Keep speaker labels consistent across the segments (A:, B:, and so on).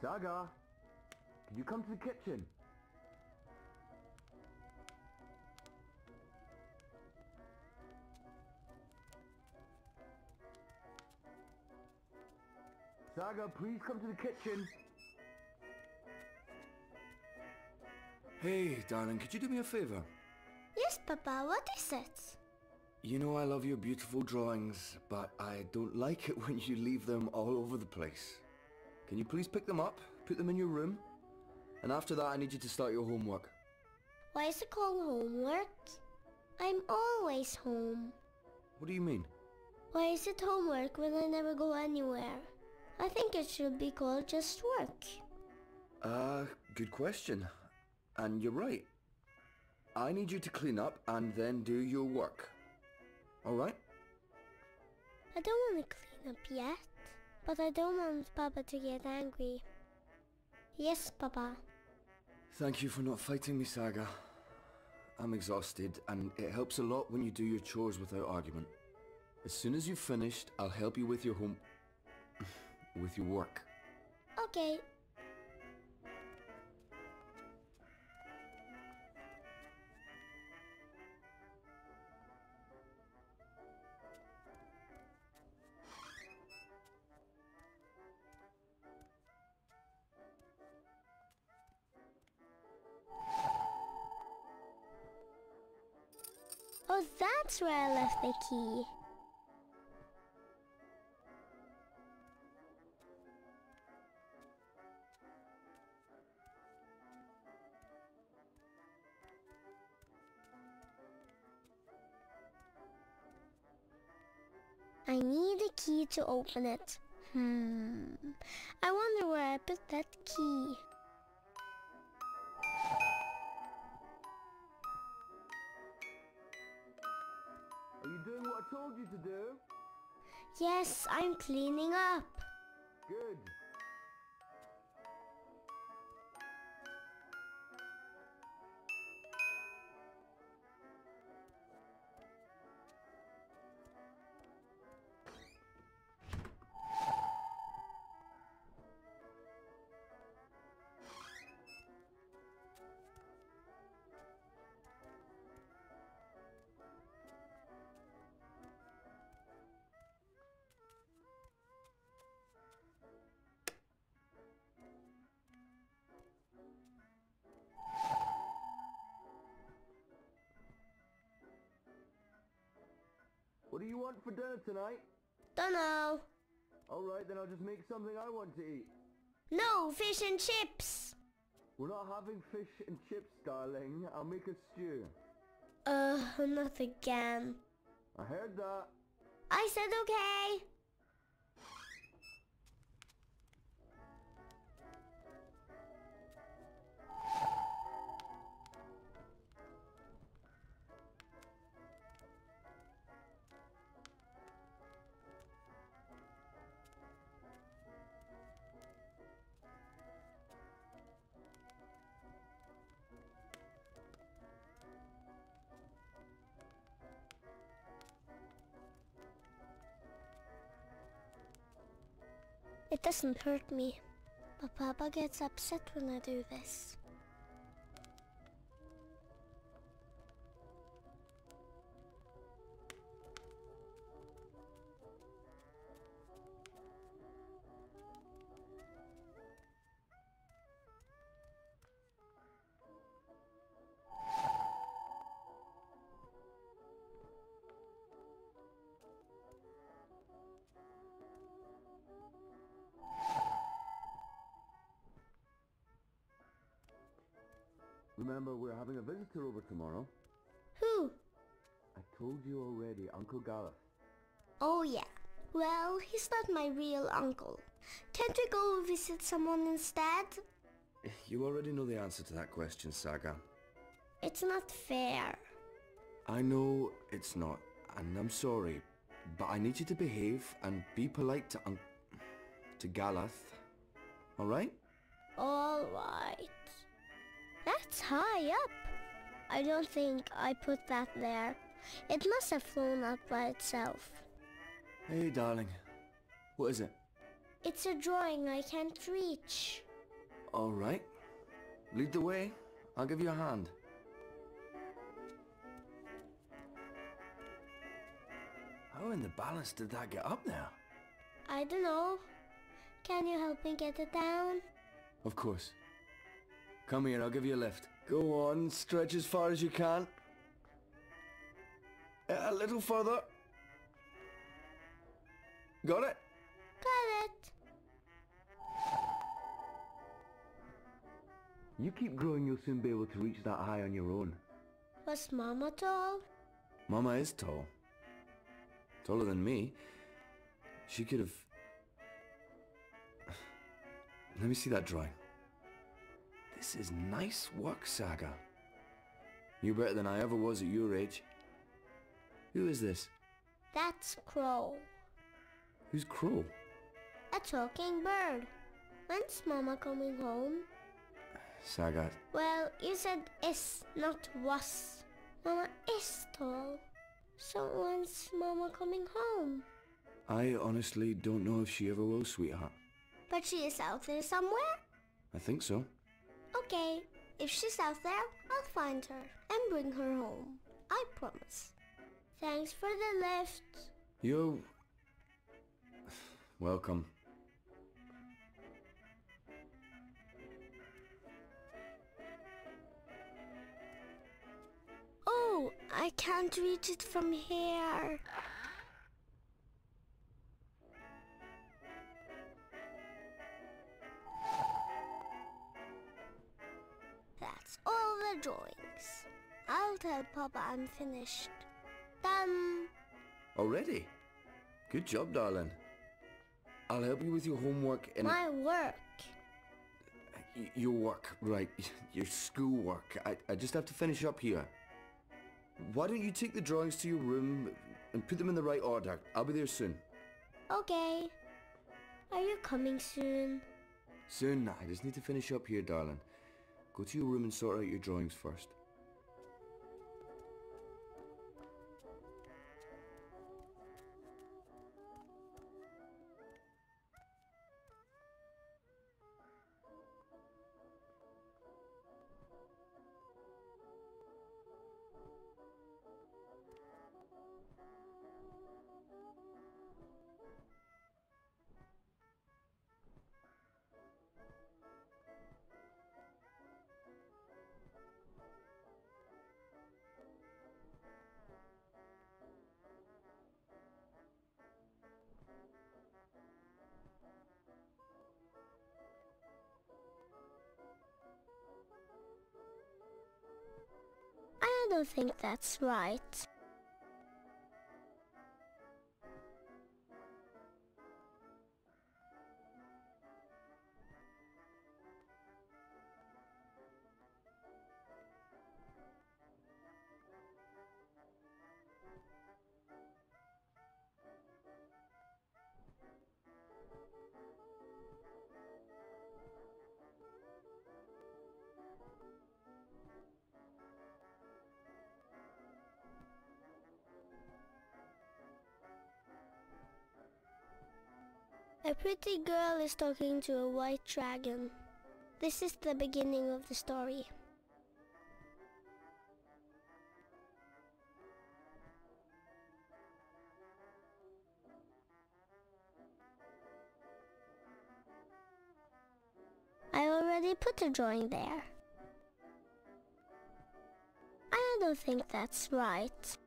A: Saga, can you come to the kitchen? Saga, please come to the kitchen.
B: Hey, darling, could you do me a favor?
C: Yes, Papa, what is it?
B: You know I love your beautiful drawings, but I don't like it when you leave them all over the place. Can you please pick them up, put them in your room? And after that I need you to start your homework.
C: Why is it called homework? I'm always home.
B: What do you mean?
C: Why is it homework when I never go anywhere? I think it should be called just work.
B: Good question. And you're right. I need you to clean up and then do your work. Alright?
C: I don't want to clean up yet, but I don't want Papa to get angry. Yes, Papa.
B: Thank you for not fighting me, Saga. I'm exhausted, and it helps a lot when you do your chores without argument. As soon as you've finished, I'll help you with your with your work.
C: Okay. Oh, that's where I left the key. I need a key to open it. I wonder where I put that key.
A: Are you doing what I told you to do?
C: Yes, I'm cleaning up.
A: Good. What do you want for dinner tonight?
C: Dunno.
A: Alright, then I'll just make something I want to eat.
C: No, fish and chips.
A: We're not having fish and chips, darling. I'll make a stew.
C: Not again.
A: I heard that.
C: I said okay. It doesn't hurt me, but Papa gets upset when I do this.
A: Remember, we're having a visitor over tomorrow.
C: Who?
A: I told you already, Uncle Gareth.
C: Oh yeah. Well, he's not my real uncle. Can't we go visit someone instead?
B: You already know the answer to that question, Saga.
C: It's not fair.
B: I know it's not, and I'm sorry, but I need you to behave and be polite to Galeth. Alright?
C: Alright. That's high up. I don't think I put that there. It must have flown up by itself.
B: Hey, darling. What is it?
C: It's a drawing I can't reach.
B: All right. Lead the way. I'll give you a hand. How in the balance did that get up there?
C: I don't know. Can you help me get it down?
B: Of course. Come here, I'll give you a lift. Go on, stretch as far as you can. A little further. Got it?
C: Got it.
A: You keep growing, you'll soon be able to reach that high on your own.
C: Was Mama tall?
B: Mama is tall. Taller than me. She could have... Let me see that drawing. This is nice work, Saga. You're better than I ever was at your age. Who is this?
C: That's Crow.
B: Who's Crow?
C: A talking bird. When's Mama coming home?
B: Saga.
C: Well, you said is, not was. Mama is tall. So when's Mama coming home?
B: I honestly don't know if she ever will, sweetheart.
C: But she is out there somewhere?
B: I think so.
C: Okay, if she's out there, I'll find her and bring her home. I promise. Thanks for the lift.
B: You're... welcome.
C: Oh, I can't reach it from here. That's all the drawings. I'll tell Papa I'm finished. Done.
B: Already? Good job, darling. I'll help you with your homework and...
C: My work.
B: Your work, right. Your schoolwork. I just have to finish up here. Why don't you take the drawings to your room and put them in the right order? I'll be there soon.
C: Okay. Are you coming soon?
B: Soon. I just need to finish up here, darling. Go to your room and sort out your drawings first.
C: I don't think that's right. A pretty girl is talking to a white dragon. This is the beginning of the story. I already put a drawing there. I don't think that's right.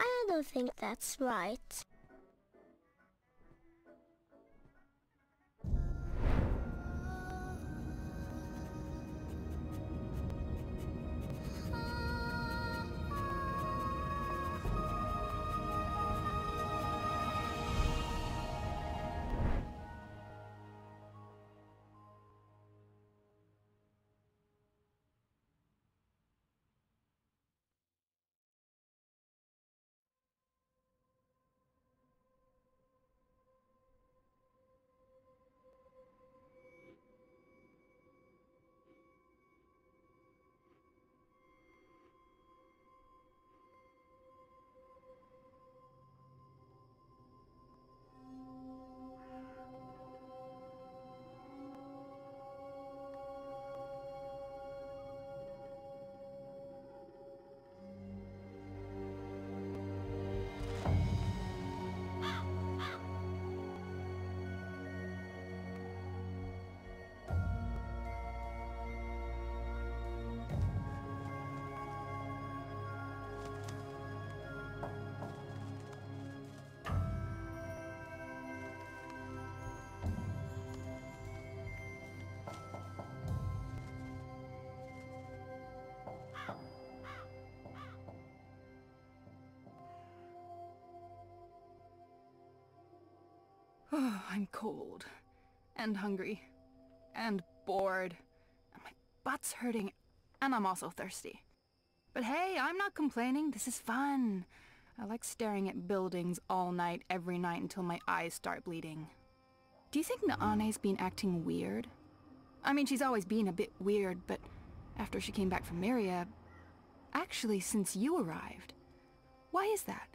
C: I don't think that's right.
D: Oh, I'm cold. And hungry. And bored. And my butt's hurting. And I'm also thirsty. But hey, I'm not complaining. This is fun. I like staring at buildings all night, every night, until my eyes start bleeding. Do you think Naane's been acting weird? I mean, she's always been a bit weird, but after she came back from Myria... Actually, since you arrived. Why is that?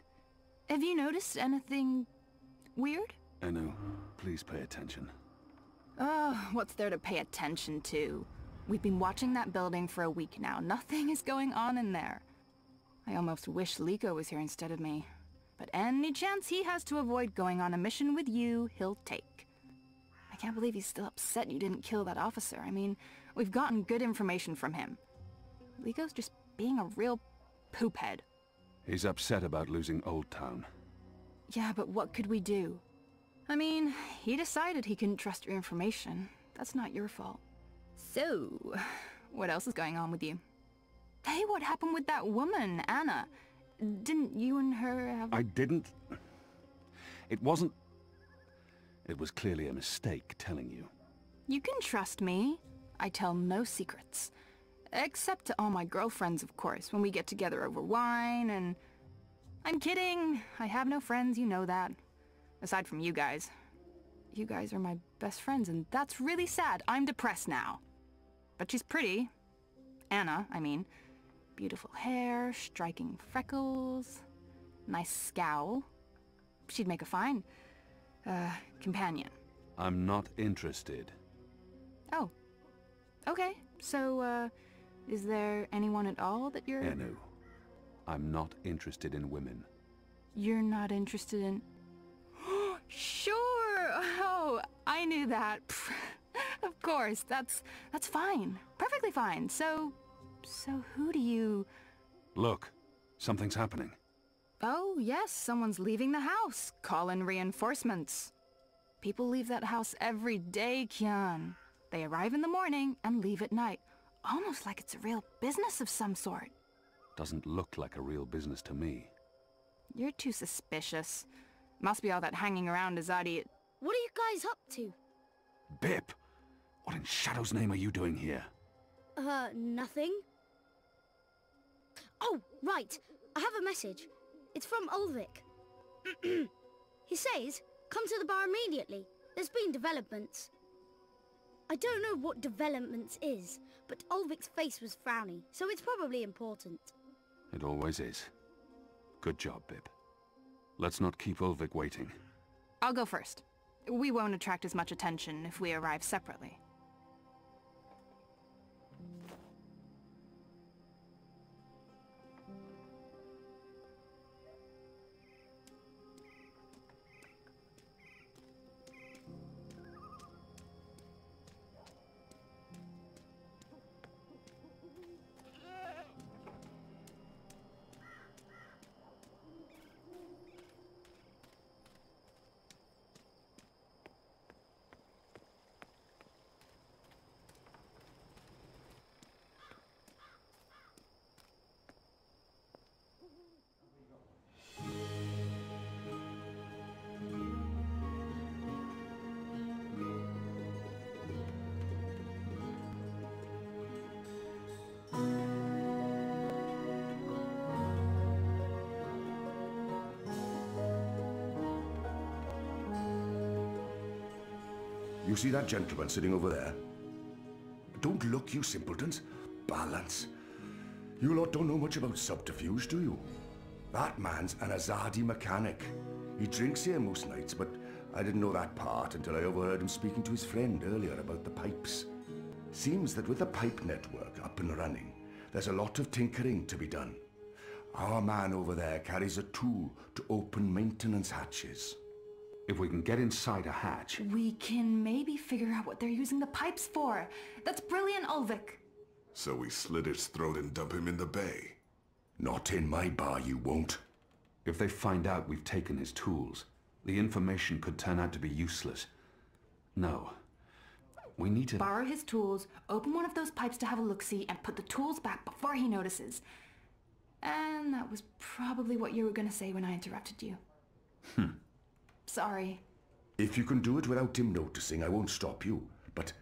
D: Have you noticed anything... weird?
E: Enu, please pay attention.
D: Oh, what's there to pay attention to? We've been watching that building for a week now. Nothing is going on in there. I almost wish Liko was here instead of me. But any chance he has to avoid going on a mission with you, he'll take. I can't believe he's still upset you didn't kill that officer. I mean, we've gotten good information from him. Liko's just being a real poophead.
E: He's upset about losing Old Town.
D: Yeah, but what could we do? I mean, he decided he couldn't trust your information. That's not your fault. So, what else is going on with you? Hey, what happened with that woman, Anna? Didn't you and her have...
E: I didn't... It wasn't... It was clearly a mistake telling you.
D: You can trust me. I tell no secrets. Except to all my girlfriends, of course, when we get together over wine and... I'm kidding. I have no friends, you know that. Aside from you guys. You guys are my best friends, and that's really sad. I'm depressed now. But she's pretty. Anna, I mean. Beautiful hair, striking freckles, nice scowl. She'd make a fine, companion.
E: I'm not interested.
D: Oh. Okay, so, is there anyone at all that you're...
E: Enu, I'm not interested in women.
D: You're not interested in... Sure! Oh, I knew that. Of course, that's fine. Perfectly fine. So who do you...
E: Look, something's happening.
D: Oh, yes, someone's leaving the house. Call in reinforcements. People leave that house every day, Kian. They arrive in the morning and leave at night. Almost like it's a real business of some sort.
E: Doesn't look like a real business to me.
D: You're too suspicious. Must be all that hanging around Azadi.
C: What are you guys up to?
E: Bip! What in Shadow's name are you doing here?
C: Nothing. Oh, right. I have a message. It's from Ulvik. He says, come to the bar immediately. There's been developments. I don't know what developments is, but Ulvik's face was frowny, so it's probably important.
E: It always is. Good job, Bip. Let's not keep Ulvik waiting.
D: I'll go first. We won't attract as much attention if we arrive separately.
F: You see that gentleman sitting over there? Don't look, you simpletons. Balance. You lot don't know much about subterfuge, do you? That man's an Azadi mechanic. He drinks here most nights, but I didn't know that part until I overheard him speaking to his friend earlier about the pipes. Seems that with the pipe network up and running, there's a lot of tinkering to be done. Our man over there carries a tool to open maintenance hatches.
E: If we can get inside a hatch...
D: We can maybe figure out what they're using the pipes for. That's brilliant, Ulvik.
G: So we slit his throat and dump him in the bay.
F: Not in my bar, you won't.
E: If they find out we've taken his tools, the information could turn out to be useless. No. We need to...
D: Borrow his tools, open one of those pipes to have a look-see, and put the tools back before he notices. And that was probably what you were going to say when I interrupted you. Sorry.
F: If you can do it without him noticing, I won't stop you. But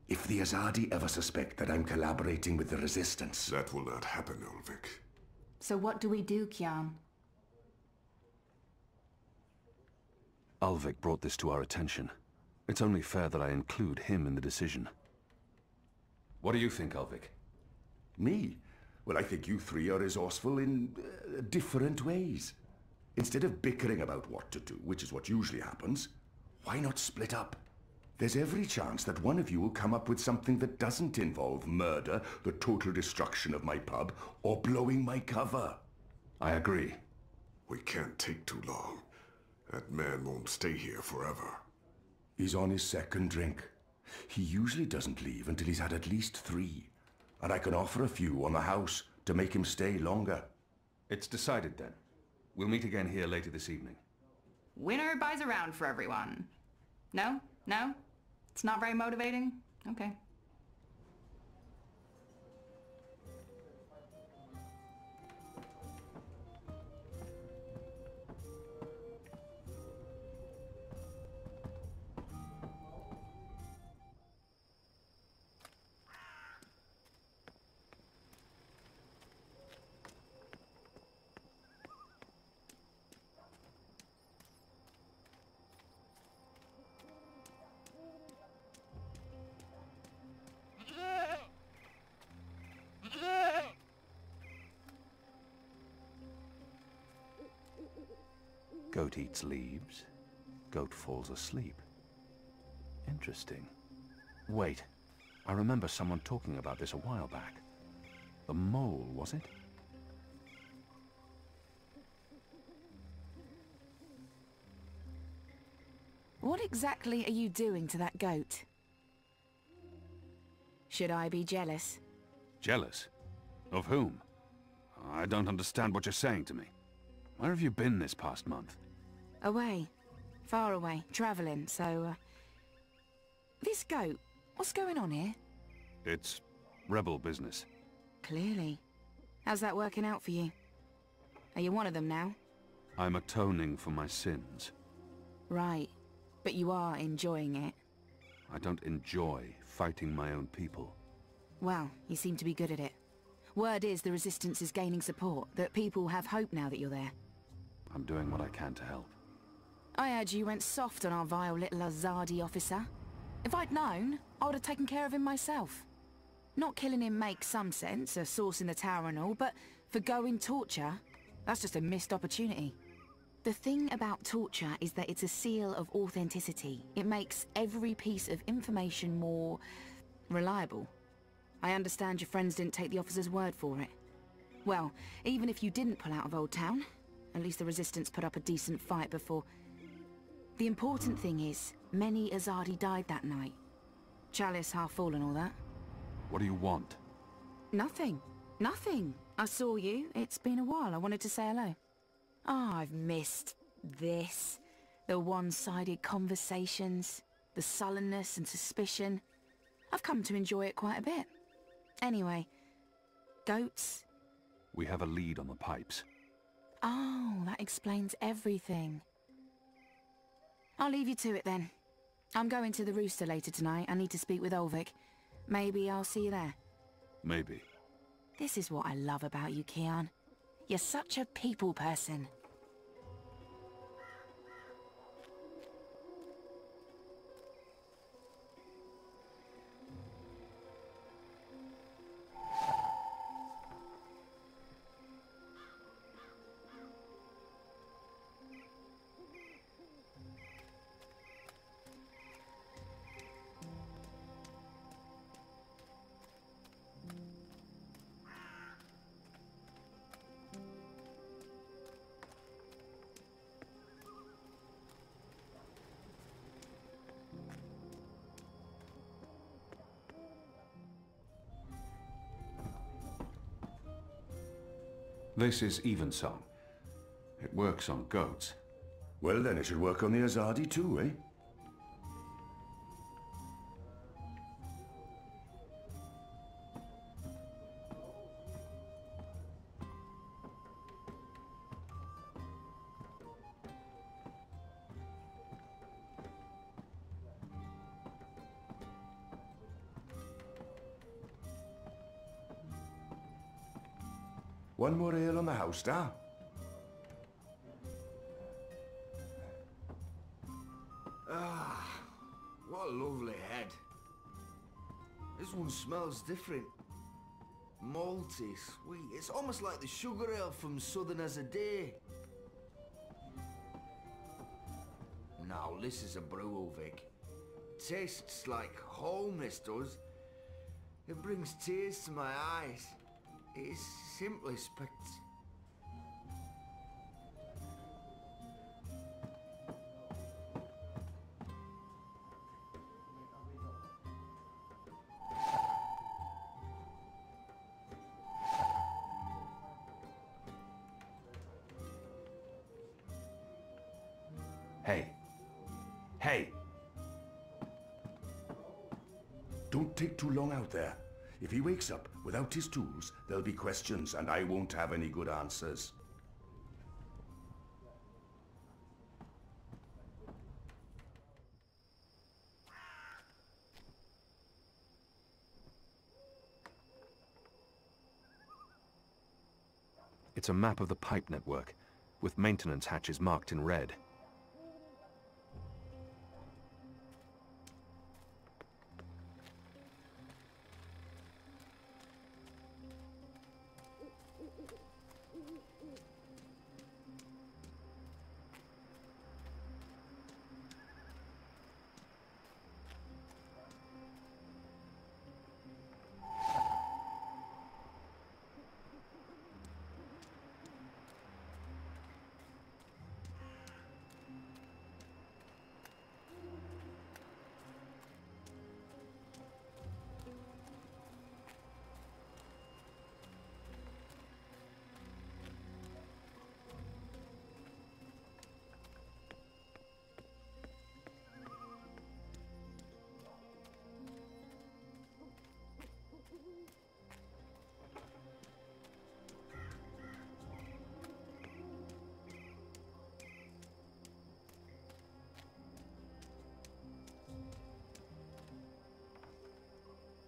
F: if the Azadi ever suspect that I'm collaborating with the Resistance...
G: That will not happen, Ulvik.
D: So what do we do, Kian?
E: Ulvik brought this to our attention. It's only fair that I include him in the decision. What do you think, Ulvik?
F: Me? Well, I think you three are resourceful in different ways. Instead of bickering about what to do, which is what usually happens, why not split up? There's every chance that one of you will come up with something that doesn't involve murder, the total destruction of my pub, or blowing my cover.
E: I agree.
G: We can't take too long. That man won't stay here forever.
F: He's on his second drink. He usually doesn't leave until he's had at least 3. And I can offer a few on the house to make him stay longer.
E: It's decided then. We'll meet again here later this evening.
D: Winner buys a round for everyone. No? No? It's not very motivating? Okay.
E: Goat eats leaves. Goat falls asleep. Interesting. Wait. I remember someone talking about this a while back. The mole, was it?
H: What exactly are you doing to that goat? Should I be jealous?
E: Jealous? Of whom? I don't understand what you're saying to me. Where have you been this past month?
H: Away. Far away. Travelling, so... This goat, what's going on here?
E: It's rebel business.
H: Clearly. How's that working out for you? Are you one of them now?
E: I'm atoning for my sins.
H: Right. But you are enjoying it.
E: I don't enjoy fighting my own people.
H: Well, you seem to be good at it. Word is the Resistance is gaining support, that people have hope now that you're there.
E: I'm doing what I can to help.
H: I heard you went soft on our vile little Azadi officer. If I'd known, I would have taken care of him myself. Not killing him makes some sense, a source in the tower and all, but for going torture, that's just a missed opportunity. The thing about torture is that it's a seal of authenticity. It makes every piece of information more reliable. I understand your friends didn't take the officer's word for it. Well, even if you didn't pull out of Old Town, at least the Resistance put up a decent fight before... The important thing is, many Azadi died that night. Chalice half full and all that.
E: What do you want?
H: Nothing. Nothing. I saw you. It's been a while. I wanted to say hello. Oh, I've missed this. The one-sided conversations, the sullenness and suspicion. I've come to enjoy it quite a bit. Anyway, goats?
E: We have a lead on the pipes.
H: Oh, that explains everything. I'll leave you to it then. I'm going to the Rooster later tonight. I need to speak with Ulvik. Maybe I'll see you there.
E: Maybe.
H: This is what I love about you, Kian. You're such a people person.
E: This is Evensong. It works on goats.
F: Well then, it should work on the Azadi too, eh? One more ale on the house, da?
B: Ah, what a lovely head. This one smells different. Malty, sweet. It's almost like the sugar ale from Southern as a Day. Now, this is a brew, Vic. Tastes like home, this does. It brings tears to my eyes. It is simply
F: Hey. Hey! Don't take too long out there. If he wakes up without his tools, there'll be questions and I won't have any good answers.
E: It's a map of the pipe network, with maintenance hatches marked in red.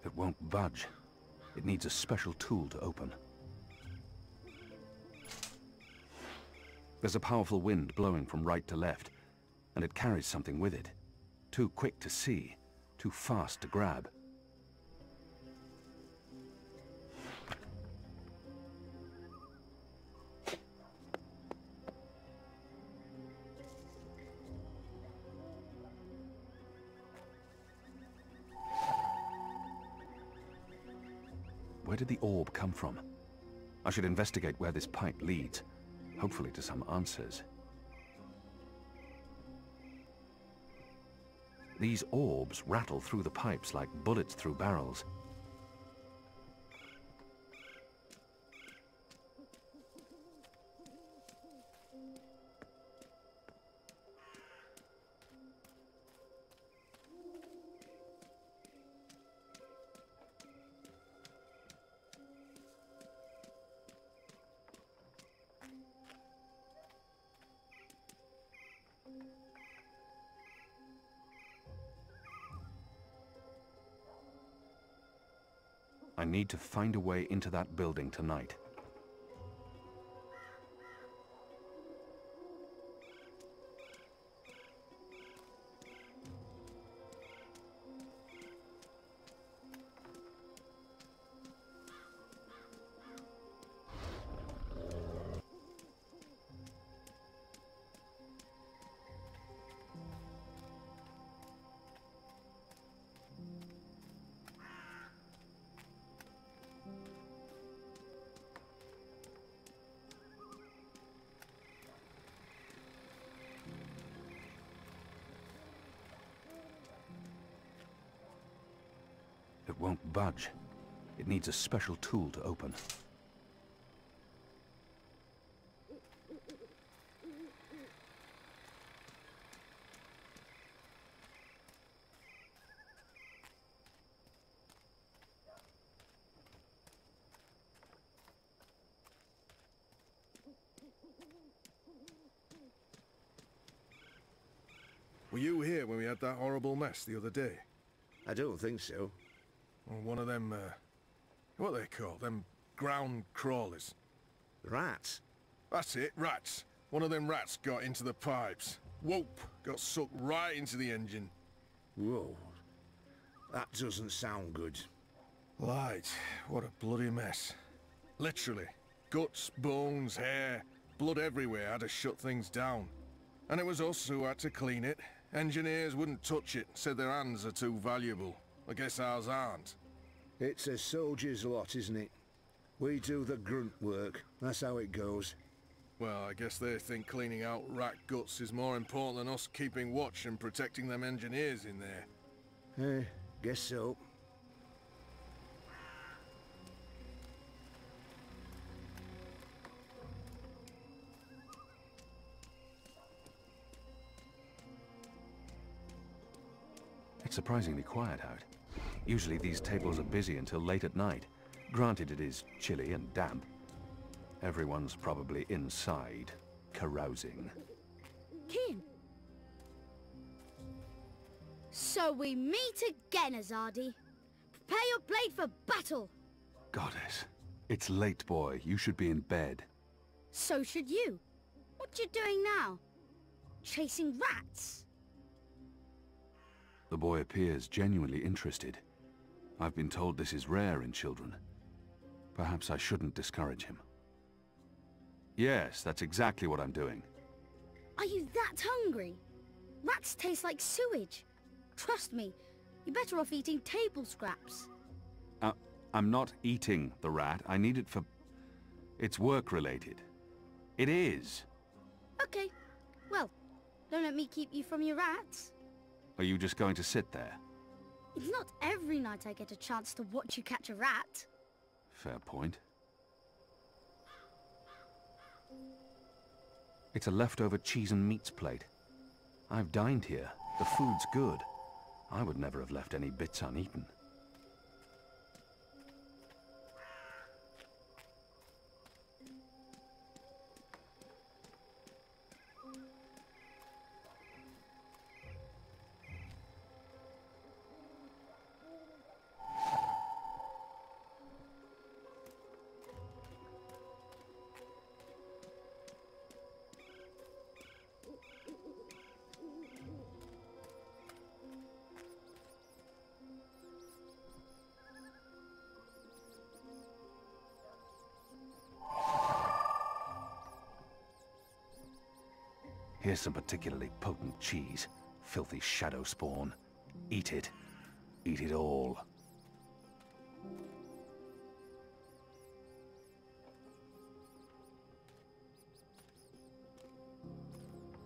E: It won't budge. It needs a special tool to open. There's a powerful wind blowing from right to left, and it carries something with it. Too quick to see, too fast to grab. Where did the orb come from? I should investigate where this pipe leads, hopefully to some answers. These orbs rattle through the pipes like bullets through barrels. I need to find a way into that building tonight. It won't budge. It needs a special tool to open.
I: Were you here when we had that horrible mess the other day?
J: I don't think so.
I: Or one of them, what are they called? Them ground crawlers.
J: Rats?
I: That's it, rats. One of them rats got into the pipes. Whoop! Got sucked right into the engine.
J: Whoa. That doesn't sound good.
I: Light, what a bloody mess. Literally. Guts, bones, hair, blood everywhere had to shut things down. And it was us who had to clean it. Engineers wouldn't touch it, said their hands are too valuable. I guess ours aren't.
J: It's a soldier's lot, isn't it? We do the grunt work. That's how it goes.
I: Well, I guess they think cleaning out rat guts is more important than us keeping watch and protecting them engineers in there.
J: Guess so.
E: It's surprisingly quiet out. Usually these tables are busy until late at night. Granted, it is chilly and damp. Everyone's probably inside, carousing.
C: Keen. So we meet again, Azadi. Prepare your blade for battle.
E: Goddess, it's late, boy. You should be in bed.
C: So should you. What you doing now? Chasing rats?
E: The boy appears genuinely interested. I've been told this is rare in children. Perhaps I shouldn't discourage him. Yes, that's exactly what I'm doing.
C: Are you that hungry? Rats taste like sewage. Trust me, you're better off eating table scraps.
E: I'm not eating the rat. I need it for... It's work-related. It is.
C: Okay. Well, don't let me keep you from your rats.
E: Are you just going to sit there?
C: It's not every night I get a chance to watch you catch a rat.
E: Fair point. It's a leftover cheese and meats plate. I've dined here. The food's good. I would never have left any bits uneaten. Here's some particularly potent cheese. Filthy shadow spawn. Eat it. Eat it all.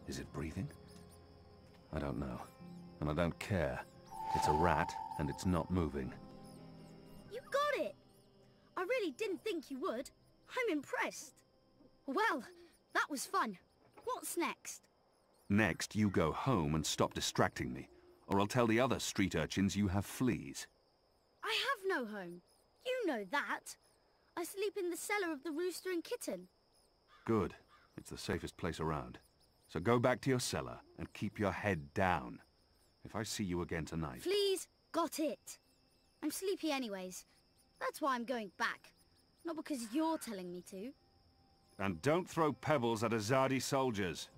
E: Is it breathing? I don't know. And I don't care. It's a rat, and it's not moving.
C: You got it! I really didn't think you would. I'm impressed. Well, that was fun. What's next?
E: Next, you go home and stop distracting me, or I'll tell the other street urchins you have fleas.
C: I have no home. You know that. I sleep in the cellar of the Rooster and Kitten.
E: Good. It's the safest place around. So go back to your cellar and keep your head down. If I see you again tonight...
C: Please, got it. I'm sleepy anyways. That's why I'm going back. Not because you're telling me to.
E: And don't throw pebbles at Azadi soldiers.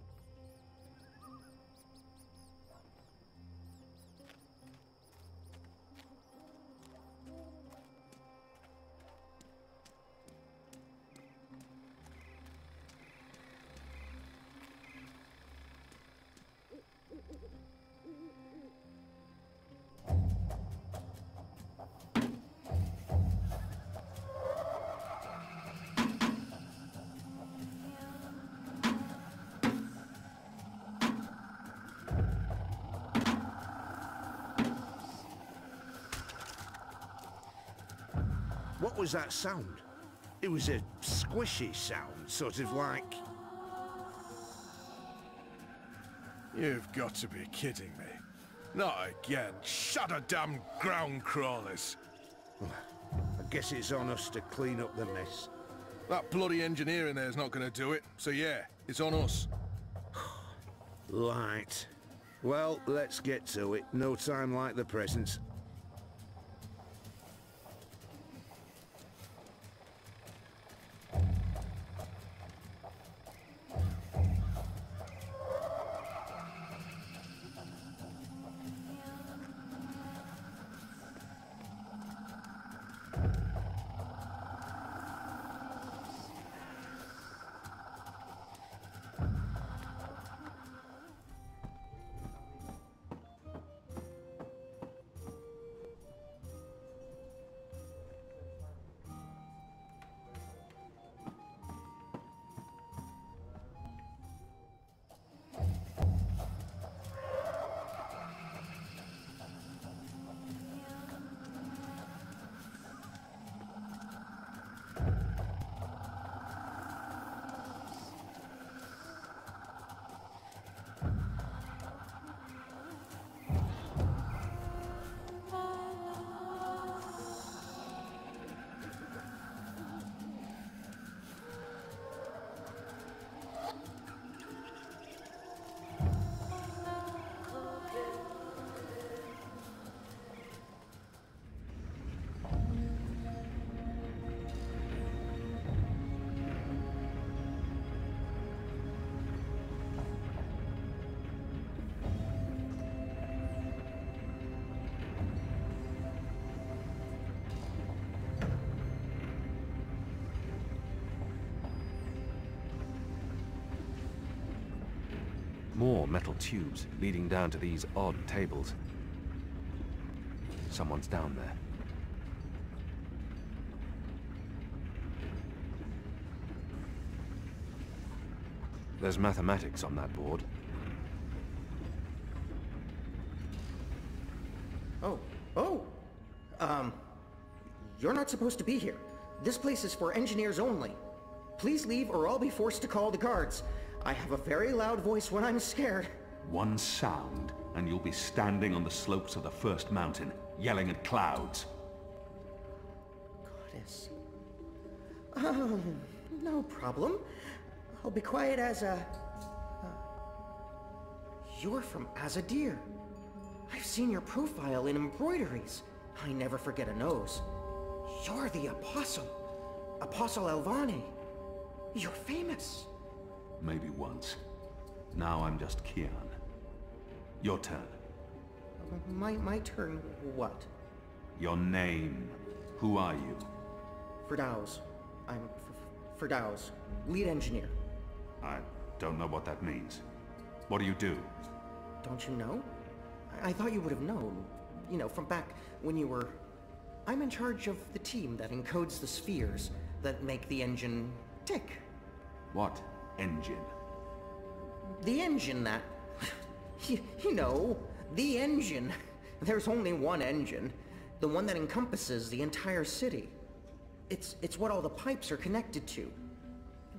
J: What was that sound? It was a squishy sound, sort of like...
I: You've got to be kidding me. Not again. Shut a damn ground crawlers.
J: I guess it's on us to clean up the mess.
I: That bloody engineer in there's not going to do it. So yeah, it's on us.
J: Right. Well, let's get to it. No time like the present.
E: metal tubes leading down to these odd tables. Someone's down there. There's mathematics on that board.
K: You're not supposed to be here. This place is for engineers only. Please leave or I'll be forced to call the guards. I have a very loud voice when I'm scared.
E: One sound, and you'll be standing on the slopes of the first mountain, yelling at clouds.
K: Goddess. No problem. I'll be quiet as a... You're from Azadir. I've seen your profile in embroideries. I never forget a nose. You're the Apostle. Apostle Elvane. You're famous.
E: Maybe once. Now I'm just Kian. Your turn.
K: My turn what?
E: Your name. Who are you?
K: Firdaus. I'm Firdaus, lead engineer.
E: I don't know what that means. What do you do?
K: Don't you know? I thought you would have known. You know, from back when you were... I'm in charge of the team that encodes the spheres that make the engine tick.
E: What engine?
K: The engine that... you know, the engine. There's only one engine. The one that encompasses the entire city. It's what all the pipes are connected to.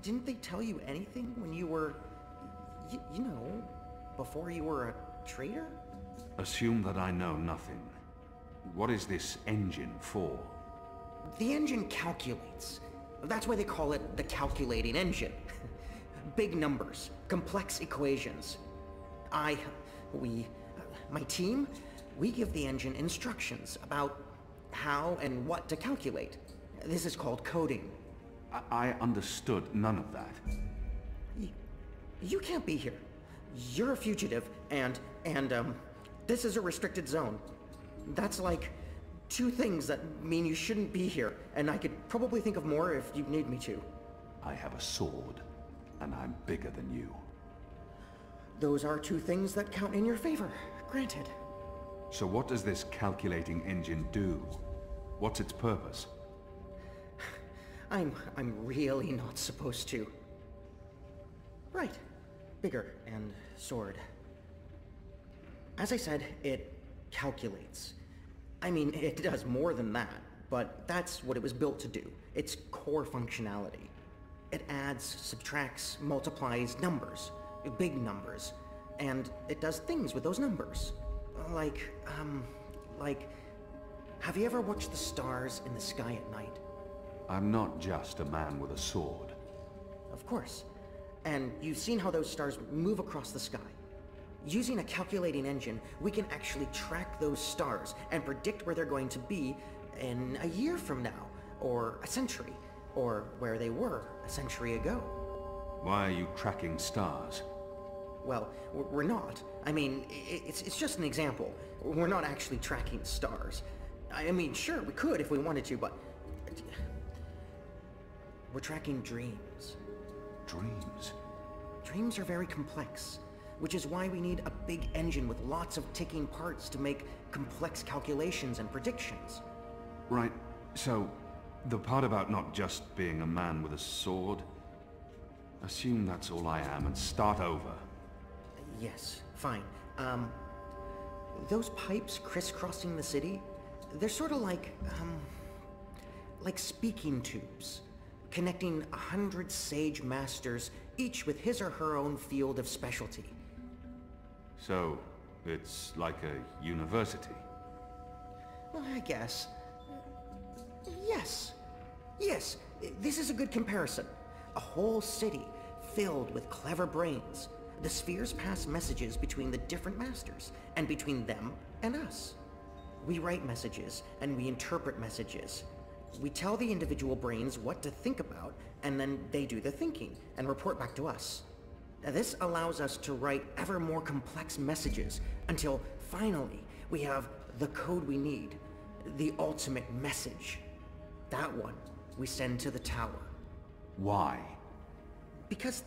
K: Didn't they tell you anything when you were... you know, before you were a traitor?
E: Assume that I know nothing. What is this engine for?
K: The engine calculates. That's why they call it the calculating engine. Big numbers, complex equations. My team, we give the engine instructions about how and what to calculate. This is called coding.
E: I understood none of that.
K: You can't be here. You're a fugitive, and this is a restricted zone. That's like 2 things that mean you shouldn't be here, and I could probably think of more if you need me to.
E: I have a sword, and I'm bigger than you.
K: Those are 2 things that count in your favor, granted.
E: So what does this calculating engine do? What's its purpose?
K: I'm really not supposed to. Right. Bigger and sword. As I said, it calculates. I mean, it does more than that, but that's what it was built to do. Its core functionality. It adds, subtracts, multiplies numbers. Big numbers. And it does things with those numbers. Like, have you ever watched the stars in the sky at night?
E: I'm not just a man with a sword.
K: Of course. And you've seen how those stars move across the sky. Using a calculating engine, we can actually track those stars and predict where they're going to be in a year from now, or a century, or where they were a century ago.
E: Why are you tracking stars?
K: Well, we're not. I mean, it's just an example. We're not actually tracking stars. I mean, sure, we could if we wanted to, but... We're tracking dreams.
E: Dreams?
K: Dreams are very complex, which is why we need a big engine with lots of ticking parts to make complex calculations and predictions.
E: Right, so the part about not just being a man with a sword, assume that's all I am and start over.
K: Yes, fine. Those pipes crisscrossing the city, they're sort of like speaking tubes, connecting 100 sage masters, each with his or her own field of specialty.
E: So, it's like a university?
K: Well, I guess. Yes. Yes, this is a good comparison. A whole city filled with clever brains. The spheres pass messages between the different masters, and between them and us. We write messages, and we interpret messages. We tell the individual brains what to think about, and then they do the thinking, and report back to us. Now, this allows us to write ever more complex messages, until finally we have the code we need, the ultimate message. That one we send to the tower.
E: Why?
K: Because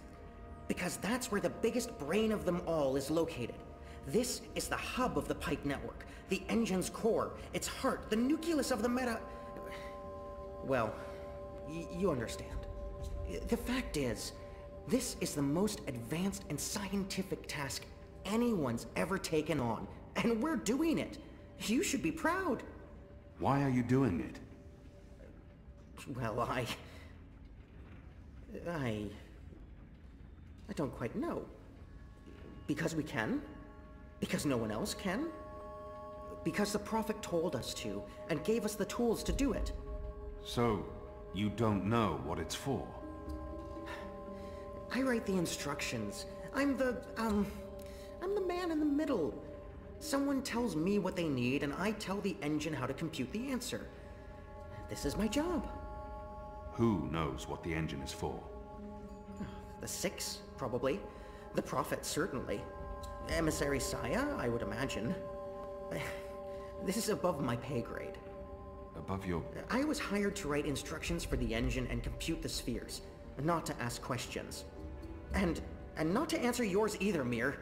K: Because that's where the biggest brain of them all is located. This is the hub of the pipe network, the engine's core, its heart, the nucleus of the meta... Well, you understand. The fact is, this is the most advanced and scientific task anyone's ever taken on, and we're doing it. You should be proud.
E: Why are you doing it?
K: Well, I don't quite know. Because we can? Because no one else can? Because the Prophet told us to, and gave us the tools to do it.
E: So, you don't know what it's for?
K: I write the instructions. I'm the man in the middle. Someone tells me what they need, and I tell the engine how to compute the answer. This is my job.
E: Who knows what the engine is for?
K: The Six, probably. The Prophet, certainly. Emissary Saya, I would imagine. This is above my pay grade.
E: Above your...
K: I was hired to write instructions for the engine and compute the spheres, not to ask questions. And not to answer yours either, Mir.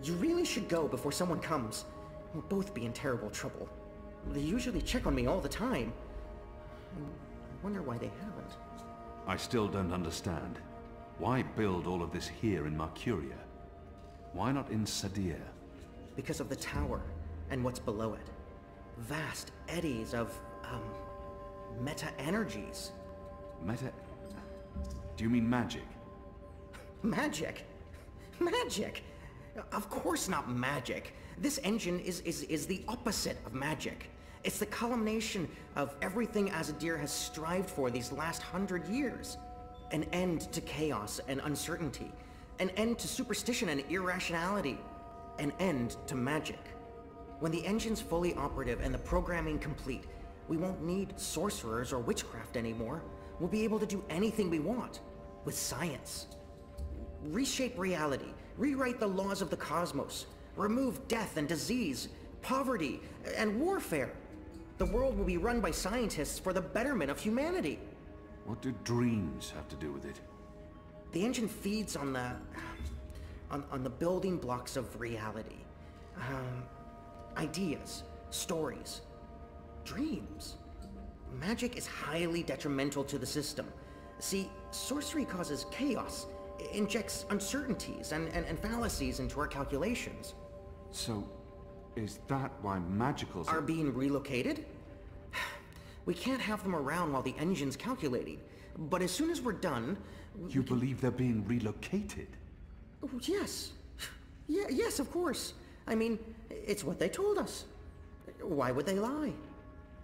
K: You really should go before someone comes. We'll both be in terrible trouble. They usually check on me all the time. I wonder why they haven't.
E: I still don't understand. Why build all of this here in Mercuria? Why not in Sadir?
K: Because of the tower, and what's below it. Vast eddies of, meta-energies.
E: Meta... Do you mean magic?
K: Magic? Magic? Of course not magic. This engine is the opposite of magic. It's the culmination of everything Azadir has strived for these last 100 years. An end to chaos and uncertainty. An end to superstition and irrationality. An end to magic. When the engine's fully operative and the programming complete, we won't need sorcerers or witchcraft anymore. We'll be able to do anything we want. With science. Reshape reality. Rewrite the laws of the cosmos. Remove death and disease, poverty, and warfare. The world will be run by scientists for the betterment of humanity.
E: What do dreams have to do with it?
K: The engine feeds on the building blocks of reality. Ideas, stories, dreams. Magic is highly detrimental to the system. See, sorcery causes chaos, injects uncertainties and fallacies into our calculations.
E: So, is that why magicals
K: are being relocated? We can't have them around while the engine's calculating. But as soon as we're done...
E: You believe they're being relocated?
K: Oh, yes. Yes, of course. I mean, it's what they told us. Why would they lie?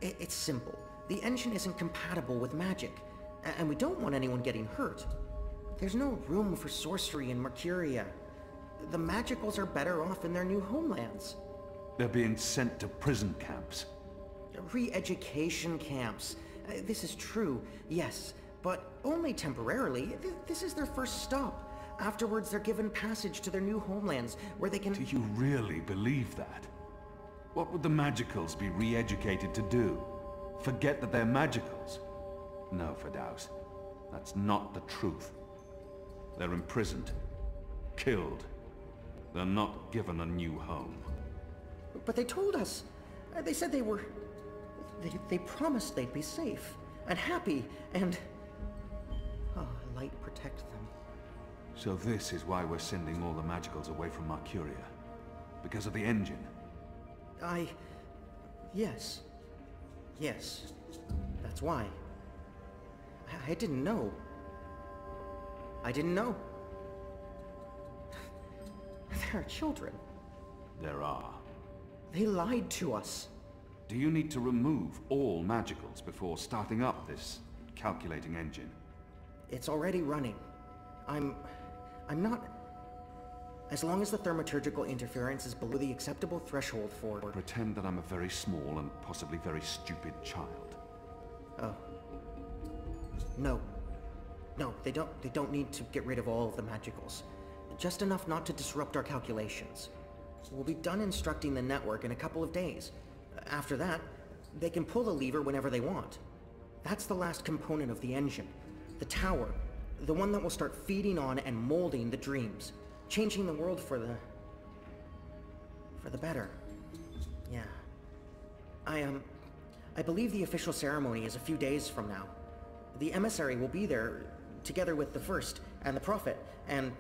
K: It's simple. The engine isn't compatible with magic, and we don't want anyone getting hurt. There's no room for sorcery in Mercuria. The magicals are better off in their new homelands.
E: They're being sent to prison camps.
K: Re-education camps. This is true, yes, but only temporarily. This is their first stop. Afterwards, they're given passage to their new homelands, where they can...
E: Do you really believe that? What would the magicals be re-educated to do? Forget that they're magicals? No, Firdaus. That's not the truth. They're imprisoned. Killed. They're not given a new home.
K: But they told us. They said they were... They promised they'd be safe, and happy, and... Oh, light protect them.
E: So this is why we're sending all the magicals away from Mercuria? Because of the engine?
K: Yes. Yes. That's why. I didn't know. I didn't know. There are children.
E: There are.
K: They lied to us.
E: Do you need to remove all magicals before starting up this calculating engine?
K: It's already running. I'm not... As long as the thaumaturgical interference is below the acceptable threshold for...
E: Pretend that I'm a very small and possibly very stupid child.
K: Oh. No. No, they don't need to get rid of all of the magicals. Just enough not to disrupt our calculations. We'll be done instructing the network in a couple of days. After that, they can pull the lever whenever they want. That's the last component of the engine. The tower. The one that will start feeding on and molding the dreams. Changing the world for the better. Yeah. I believe the official ceremony is a few days from now. The emissary will be there, together with the First, and the Prophet, and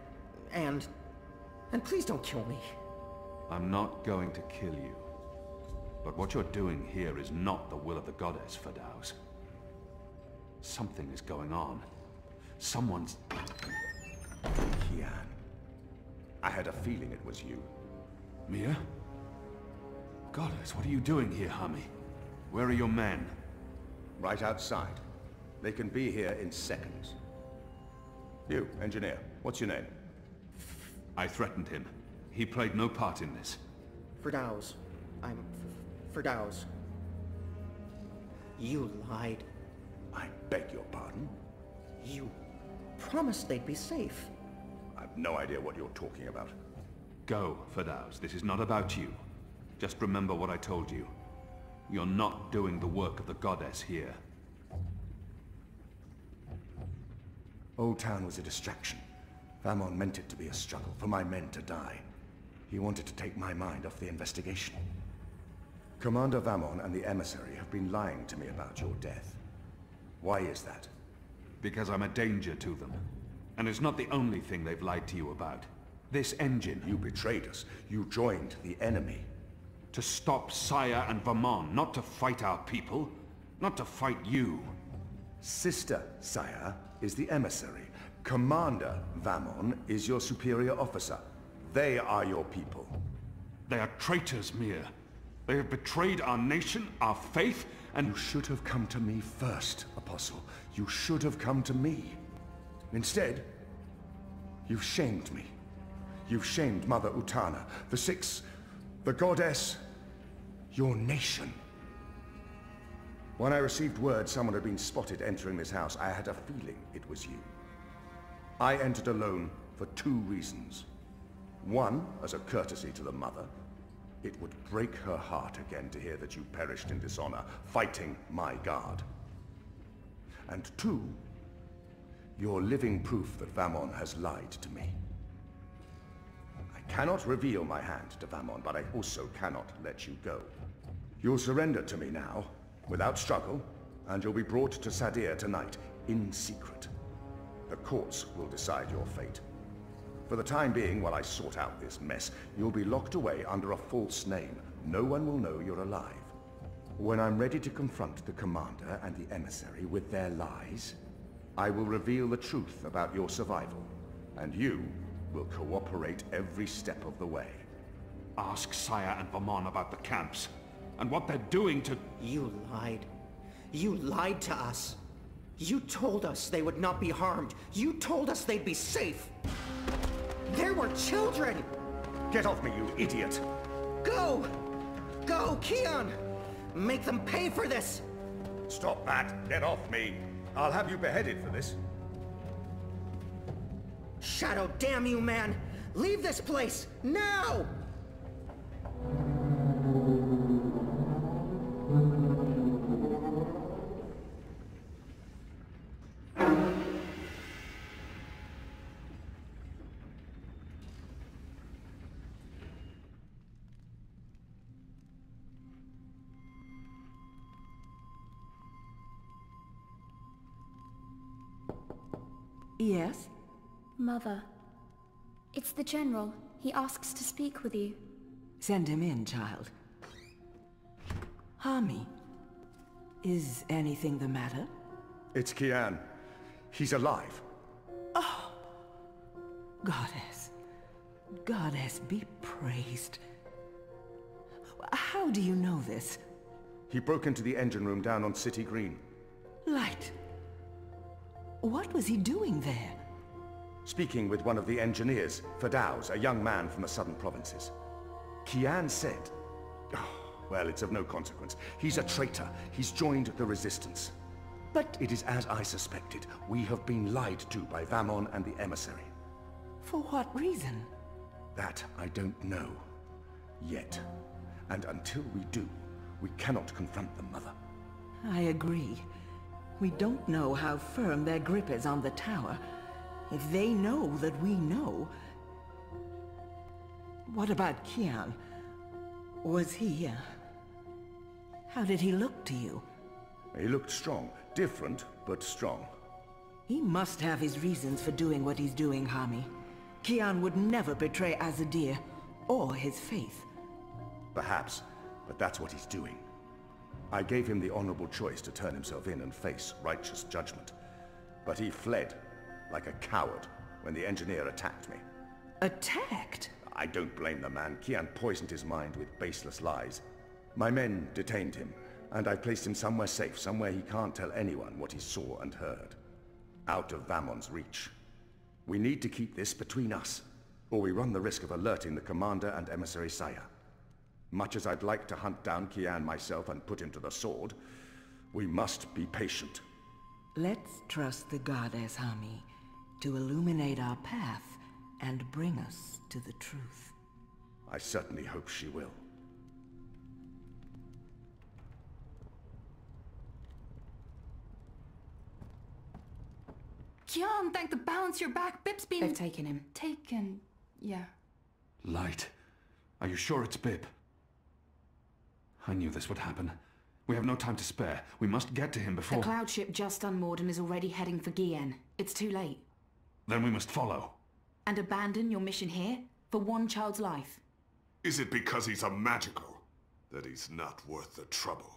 K: please don't kill me.
E: I'm not going to kill you. But what you're doing here is not the will of the goddess, Firdaus. Something is going on. Someone's...
F: Kian. I had a feeling it was you.
E: Mia? Goddess, what are you doing here, Hami? Where are your men?
F: Right outside. They can be here in seconds. You, engineer, what's your name?
E: I threatened him. He played no part in this.
K: Firdaus. I'm Firdaus. You lied.
F: I beg your pardon?
K: You promised they'd be safe.
F: I've no idea what you're talking about.
E: Go, Firdaus. This is not about you. Just remember what I told you. You're not doing the work of the goddess here.
F: Old Town was a distraction. Vamon meant it to be a struggle, for my men to die. He wanted to take my mind off the investigation. Commander Vamon and the emissary have been lying to me about your death. Why is that?
E: Because I'm a danger to them. And it's not the only thing they've lied to you about. This engine...
F: You betrayed us. You joined the enemy.
E: To stop Saya and Vamon, not to fight our people. Not to fight you.
F: Sister Saya is the emissary. Commander Vamon is your superior officer. They are your people.
E: They are traitors, Mir. They have betrayed our nation, our faith, and...
F: You should have come to me first, Apostle. You should have come to me. Instead, you've shamed me. You've shamed Mother Utana, the Six, the Goddess, your nation. When I received word someone had been spotted entering this house, I had a feeling it was you. I entered alone for 2 reasons. One, as a courtesy to the Mother. It would break her heart again to hear that you perished in dishonor, fighting my guard. And 2, you're living proof that Vamon has lied to me. I cannot reveal my hand to Vamon, but I also cannot let you go. You'll surrender to me now, without struggle, and you'll be brought to Sadir tonight, in secret. The courts will decide your fate. For the time being, while I sort out this mess, you'll be locked away under a false name. No one will know you're alive. When I'm ready to confront the commander and the emissary with their lies, I will reveal the truth about your survival, and you will cooperate every step of the way.
E: Ask Saya and Vamon about the camps, and what they're doing to...
K: You lied. You lied to us. You told us they would not be harmed. You told us they'd be safe. There were children!
F: Get off me, you idiot!
K: Go! Go, Kian! Make them pay for this!
F: Stop that! Get off me! I'll have you beheaded for this.
K: Shadow, damn you, man! Leave this place, now!
L: Yes?
M: Mother. It's the General. He asks to speak with you.
L: Send him in, child. Hami, is anything the matter?
F: It's Kian. He's alive.
L: Oh! Goddess. Goddess be praised. How do you know this?
F: He broke into the engine room down on City Green.
L: Light. What was he doing there?
F: Speaking with one of the engineers, Firdaus, a young man from the southern provinces. Kian said... Oh, well, it's of no consequence. He's a traitor. He's joined the resistance. But it is as I suspected. We have been lied to by Vamon and the emissary.
L: For what reason?
F: That I don't know. Yet. And until we do, we cannot confront the Mother.
L: I agree. We don't know how firm their grip is on the tower, If they know that we know... What about Kian? Was he... How did he look to you?
F: He looked strong. Different, but strong.
L: He must have his reasons for doing what he's doing, Hami. Kian would never betray Azadir, or his faith.
F: Perhaps, but that's what he's doing. I gave him the honorable choice to turn himself in and face righteous judgment. But he fled, like a coward, when the engineer attacked me.
L: Attacked?
F: I don't blame the man. Kian poisoned his mind with baseless lies. My men detained him, and I placed him somewhere safe, somewhere he can't tell anyone what he saw and heard. Out of Vamon's reach. We need to keep this between us, or we run the risk of alerting the commander and emissary Saya. Much as I'd like to hunt down Kian myself and put him to the sword, we must be patient.
L: Let's trust the goddess, Hami, to illuminate our path and bring us to the truth.
F: I certainly hope she will.
D: Kian, thank the balance your back. Bip's been...
H: They've taken him.
D: Taken, yeah.
E: Light. Are you sure it's Bip? I knew this would happen. We have no time to spare. We must get to him before...
H: The cloud ship just unmoored and is already heading for Gien. It's too late.
E: Then we must follow.
H: And abandon your mission here? For one child's life?
G: Is it because he's a magical that he's not worth the trouble?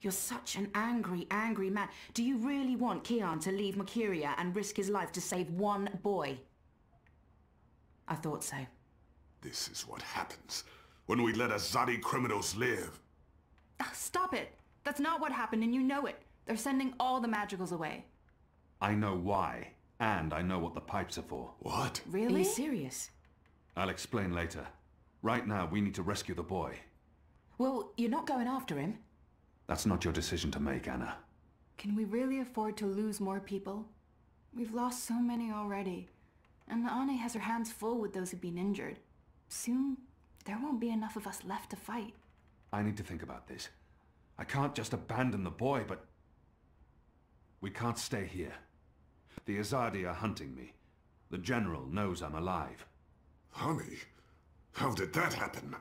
H: You're such an angry, angry man. Do you really want Kian to leave Mercuria and risk his life to save one boy? I thought so.
G: This is what happens when we let Azadi criminals live.
D: Stop it! That's not what happened and you know it. They're sending all the magicals away.
E: I know why, and I know what the pipes are for.
G: What?
D: Really?
H: Are you serious?
E: I'll explain later. Right now, we need to rescue the boy.
H: Well, you're not going after him.
E: That's not your decision to make, Anna.
D: Can we really afford to lose more people? We've lost so many already. And Ane has her hands full with those who've been injured. Soon, there won't be enough of us left to fight.
E: I need to think about this. I can't just abandon the boy, but... We can't stay here. The Azadi are hunting me. The General knows I'm alive.
G: Honey, how did that happen?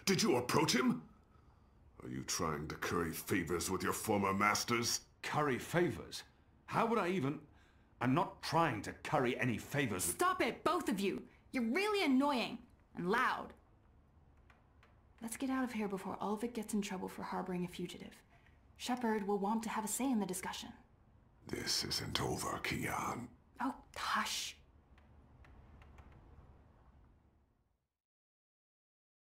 G: Did you approach him? Are you trying to curry favors with your former masters?
E: Curry favors? How would I even... I'm not trying to curry any favors with...
D: Stop it, both of you! You're really annoying and loud. Let's get out of here before Ulvik gets in trouble for harboring a fugitive. Shepard will want to have a say in the discussion.
G: This isn't over, Kian.
D: Oh, hush.